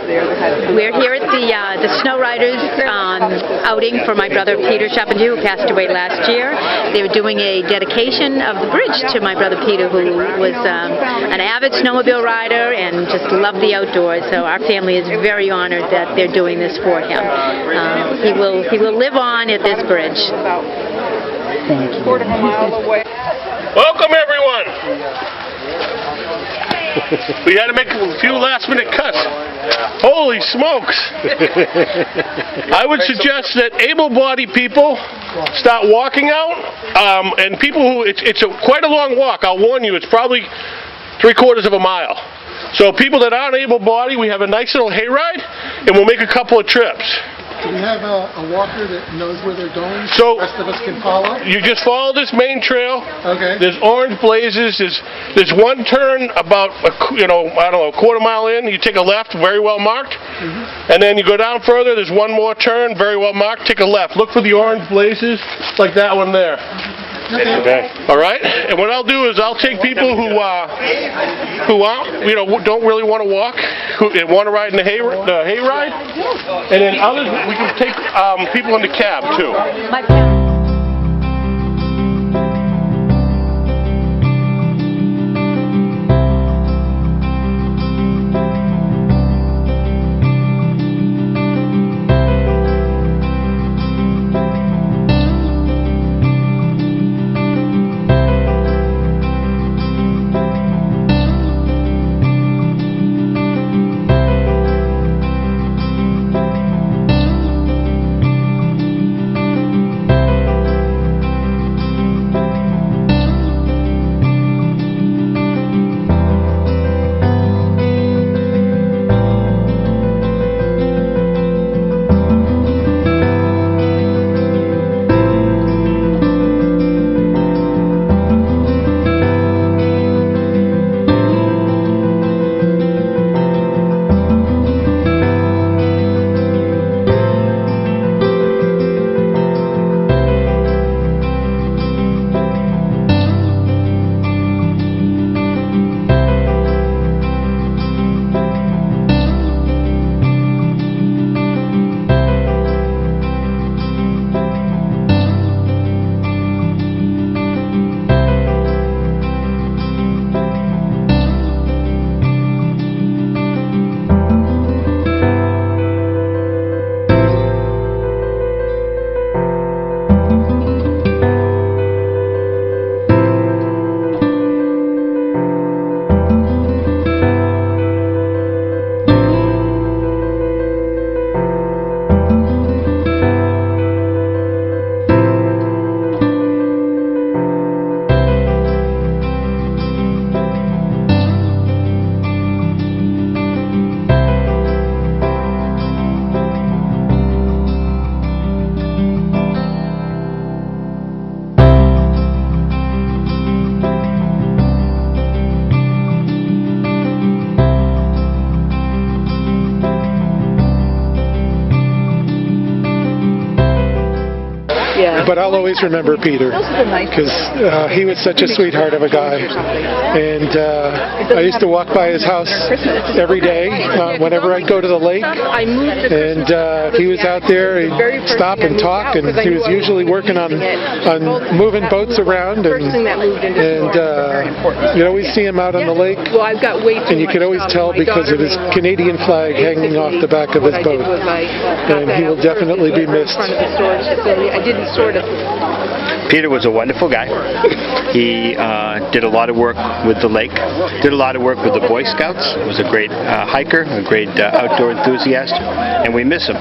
We're here at the Snow Riders outing for my brother Peter Charpentier, who passed away last year. They were doing a dedication of the bridge to my brother Peter, who was an avid snowmobile rider and just loved the outdoors. So our family is very honored that they're doing this for him. He will live on at this bridge. Quarter of a mile away. Welcome, everyone. We had to make a few last-minute cuts. Holy smokes! I would suggest that able-bodied people start walking out, and people who it's quite a long walk. I'll warn you, it's probably 3/4 of a mile. So people that aren't able-bodied, we have a nice little hayride, and we'll make a couple of trips. Do we have a walker that knows where they're going So the rest of us can follow? You just follow this main trail. Okay. There's orange blazes. There's one turn about a quarter mile in. You take a left, very well marked, and then you go down further. There's one more turn, very well marked. Take a left. Look for the orange blazes, like that one there. Okay. All right. And what I'll do is I'll take people who don't really want to walk, who want to ride in the hayride, and then others we can take people in the cab too. But I'll always remember Peter because he was such a sweetheart of a guy, and I used to walk by his house every day whenever I'd go to the lake, and if he was out there, he'd stop and talk, and he was usually working on moving boats around, and you'd always see him out on the lake, and you could always tell because of his Canadian flag hanging off the back of his boat, and he will definitely be missed. Peter was a wonderful guy. He did a lot of work with the lake, did a lot of work with the Boy Scouts, was a great hiker, a great outdoor enthusiast, and we miss him.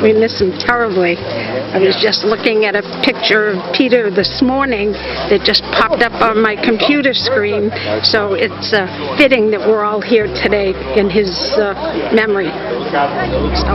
We miss him terribly. I was just looking at a picture of Peter this morning that just popped up on my computer screen, so it's fitting that we're all here today in his memory. So.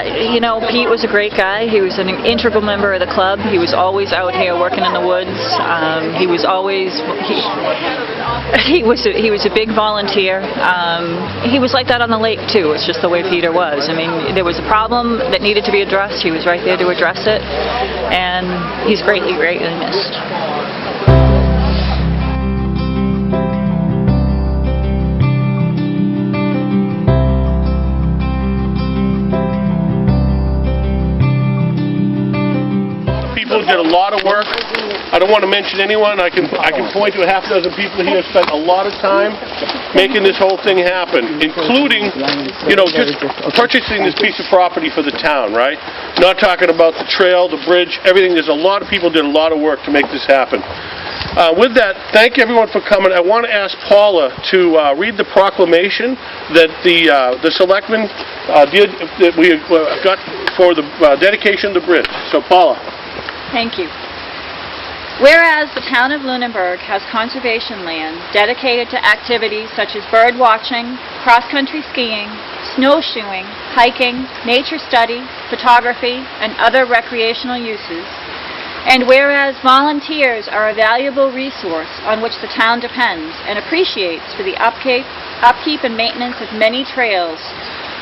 You know, Pete was a great guy. He was an integral member of the club. He was always out here working in the woods. He was always he was a big volunteer. He was like that on the lake too. It's just the way Peter was. I mean, there was a problem that needed to be addressed. He was right there to address it, and he's greatly missed. Did a lot of work. I don't want to mention anyone. I can point to a half dozen people here who spent a lot of time making this whole thing happen, including, you know, just purchasing this piece of property for the town, right? Not talking about the trail, the bridge, everything. There's a lot of people did a lot of work to make this happen. With that, thank everyone for coming. I want to ask Paula to read the proclamation that the selectmen did, that we got for the dedication of the bridge. So, Paula. Thank you. Whereas the town of Lunenburg has conservation land dedicated to activities such as bird watching, cross-country skiing, snowshoeing, hiking, nature study, photography, and other recreational uses, and whereas volunteers are a valuable resource on which the town depends and appreciates for the upkeep and maintenance of many trails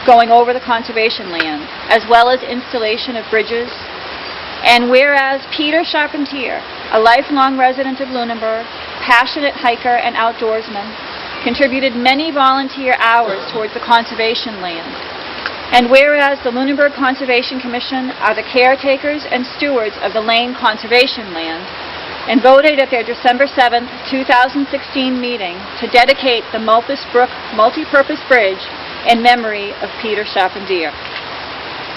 going over the conservation land, as well as installation of bridges, and whereas Peter Charpentier, a lifelong resident of Lunenburg, passionate hiker and outdoorsman, contributed many volunteer hours towards the conservation land, and whereas the Lunenburg Conservation Commission are the caretakers and stewards of the Lane Conservation Land, and voted at their December 7th, 2016 meeting to dedicate the Mulpus Brook Multipurpose Bridge in memory of Peter Charpentier.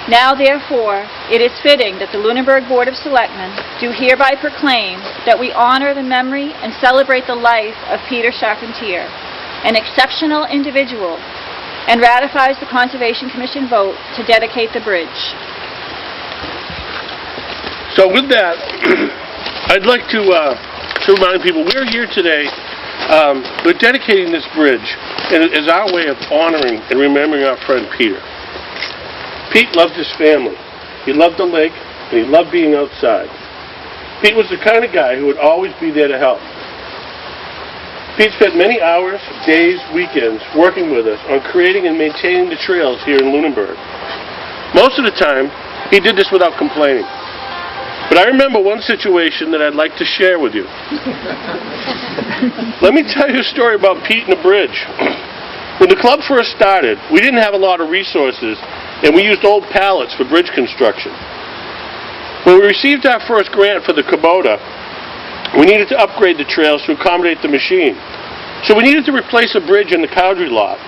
Now, therefore, it is fitting that the Lunenburg Board of Selectmen do hereby proclaim that we honor the memory and celebrate the life of Peter Charpentier, an exceptional individual, and ratifies the Conservation Commission vote to dedicate the bridge. So with that, I'd like to remind people, we're here today, we're dedicating this bridge as our way of honoring and remembering our friend Peter. Pete loved his family. He loved the lake, and he loved being outside. Pete was the kind of guy who would always be there to help. Pete spent many hours, days, weekends working with us on creating and maintaining the trails here in Lunenburg. Most of the time, he did this without complaining. But I remember one situation that I'd like to share with you. Let me tell you a story about Pete and the bridge. When the club first started, we didn't have a lot of resources, and we used old pallets for bridge construction. When we received our first grant for the Kubota, we needed to upgrade the trails to accommodate the machine. So we needed to replace a bridge in the Cowdrey lot.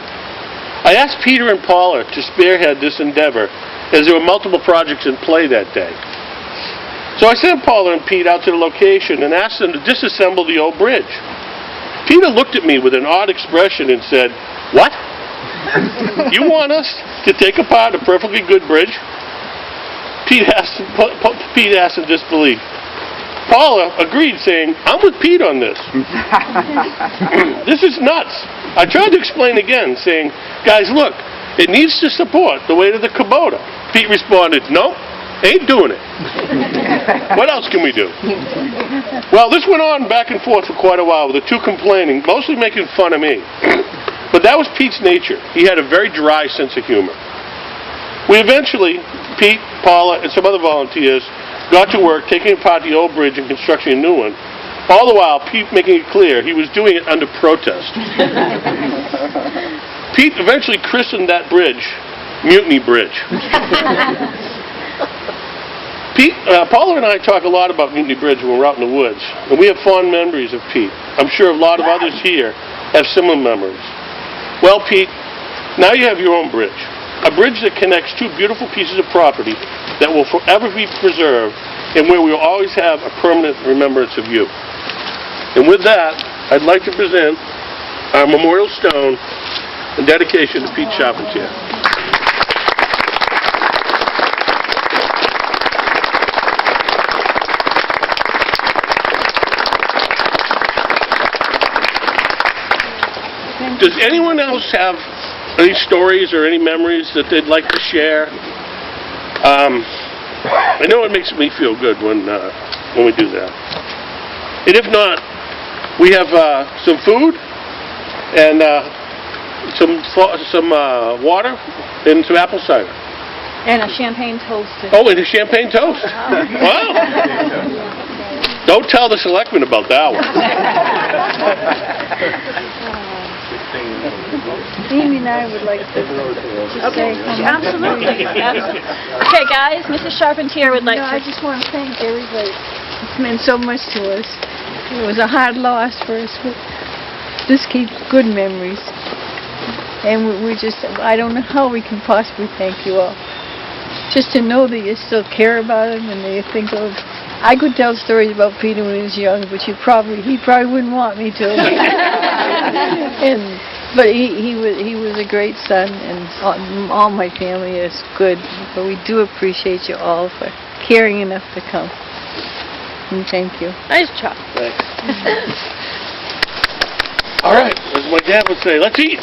I asked Peter and Paula to spearhead this endeavor, as there were multiple projects in play that day. So I sent Paula and Pete out to the location and asked them to disassemble the old bridge. Peter looked at me with an odd expression and said, "What? You want us to take apart a perfectly good bridge?" Pete asked in disbelief. Paula agreed, saying, "I'm with Pete on this." This is nuts. I tried to explain again, saying, "Guys, look, it needs to support the weight of the Kubota." Pete responded, "Nope, ain't doing it." What else can we do? Well, this went on back and forth for quite a while, with the two complaining, mostly making fun of me. But that was Pete's nature. He had a very dry sense of humor. We eventually, Pete, Paula, and some other volunteers, got to work taking apart the old bridge and constructing a new one, all the while Pete making it clear he was doing it under protest. Pete eventually christened that bridge Mutiny Bridge. Paula and I talk a lot about Mutiny Bridge when we're out in the woods, and we have fond memories of Pete. I'm sure a lot of others here have similar memories. Well, Pete, now you have your own bridge. A bridge that connects two beautiful pieces of property that will forever be preserved and where we will always have a permanent remembrance of you. And with that, I'd like to present our memorial stone in dedication to Pete Charpentier. Does anyone else have any stories or any memories that they'd like to share I know it makes me feel good when we do that. And if not, we have some food and some water and some apple cider. And a champagne toast. Oh, and a champagne toast. Wow. Don't tell the selectmen about that one. Amy and I would like to Okay, absolutely. Okay, guys, Mrs. Charpentier would like I to... just want to thank everybody. It's meant so much to us. It was a hard loss for us, but this keeps good memories. And we just, I don't know how we can possibly thank you all. Just to know that you still care about him and that you think of... I could tell stories about Peter when he was young, but he probably wouldn't want me to. But he was a great son, and all my family is good. But we do appreciate you all for caring enough to come. And thank you. Nice job. Thanks. All right, as my dad would say, let's eat.